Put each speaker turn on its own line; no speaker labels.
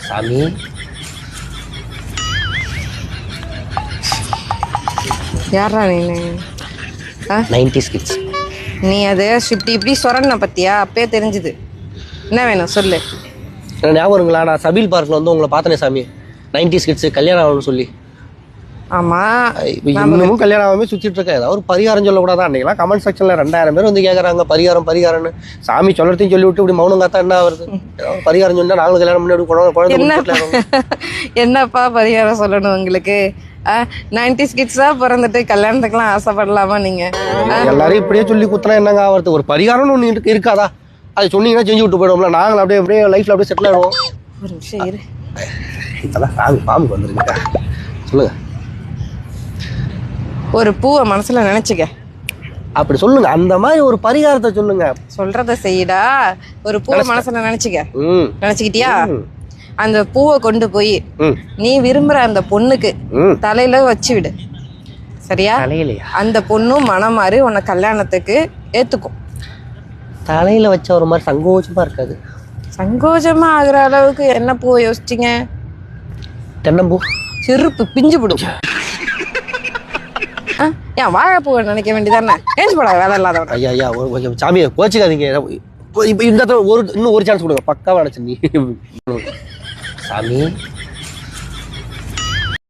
சாமி
யாரா நீ
90s கிட்ஸ்.
நீ அது இப்படி சொரண்ண பத்தியா அப்பயே தெரிஞ்சுது. என்ன வேணும் சொல்லு.
ஞாபகம் இருக்குங்களா, நான் சபீல் பார்க்கில் வந்து உங்களை பார்த்தனே சாமி. 90s கிட்ஸ் கல்யாணம் ஆகணும்னு சொல்லி.
ஆமா,
இன்னமும் கல்யாணம் ஆகாம சுற்றிட்டு இருக்கேன். ஏதாவது ஒரு பரிகாரம் சொல்லக்கூடாதா? அன்றைக்கெல்லாம் கமெண்ட் செக்ஷன்ல 2000 பேர் வந்து கேட்குறாங்க பரிகாரம்னு. சாமி சொல்லத்தையும் சொல்லி விட்டு இப்படி மௌனம் காத்தா என்ன வருது? ஏதாவது பரிகாரம் சொன்னா நாங்களும் கல்யாணம் பண்ணி குழந்தை.
என்னப்பா பரிகாரம் சொல்லணும் உங்களுக்கு? 90s கிட்ஸா பிறந்துட்டு கல்யாணத்துக்குலாம் ஆசைப்படலாமா நீங்க?
எல்லாரும் இப்படியே சொல்லி குத்துனா என்னங்க ஆகிறது? ஒரு பரிகாரம்னு ஒன்று இருக்காதா? அது சொன்னீங்கன்னா செஞ்சு விட்டு போயிடுவோம்ல. நாங்களும் அப்படியே லைஃப்ல அப்படியே செட்டில் ஆகிடுவோம்.
ஒரு நிமிஷம் இரு.
இப்பதான் சாமி பாம்புக்கு வந்துருக்கா. சொல்லுங்க.
ஒரு பூவை மனசுல நினைச்சுக்க.
அப்படி சொல்லுங்க, அந்த மாதிரி ஒரு பரிகாரத்தை சொல்லுங்க.
சொல்றத செய்யடா. ஒரு பூவை மனசுல நினைச்சுக்க. நினைச்சுக்கிட்டியா? அந்த பூவை கொண்டு போய் நீ விரும்புற அந்த பொண்ணுக்கு தலையில வச்சு விடு. சரியா? அந்த பொண்ணும் மனம் மாறி உன்னை கல்யாணத்துக்கு ஏத்துக்கும்.
தலையில வச்ச ஒரு மாதிரி சங்கோஜமா இருக்காது.
சங்கோஜமா ஆகுற அளவுக்கு என்ன பூவை யோசிச்சிங்க?
தென்னம்பூ.
செருப்பு பிஞ்சு போடும். ஏன் வாழைப்பூவை நினைக்க வேண்டியதானே? ஏன் போட வேலை இல்லாதவன்.
ஐயா சாமியை கோச்சிக்காதீங்க. இப்போ இந்த இன்னும் ஒரு சான்ஸ் கொடுங்க. பக்காவா நினைச்சு நீ சாமி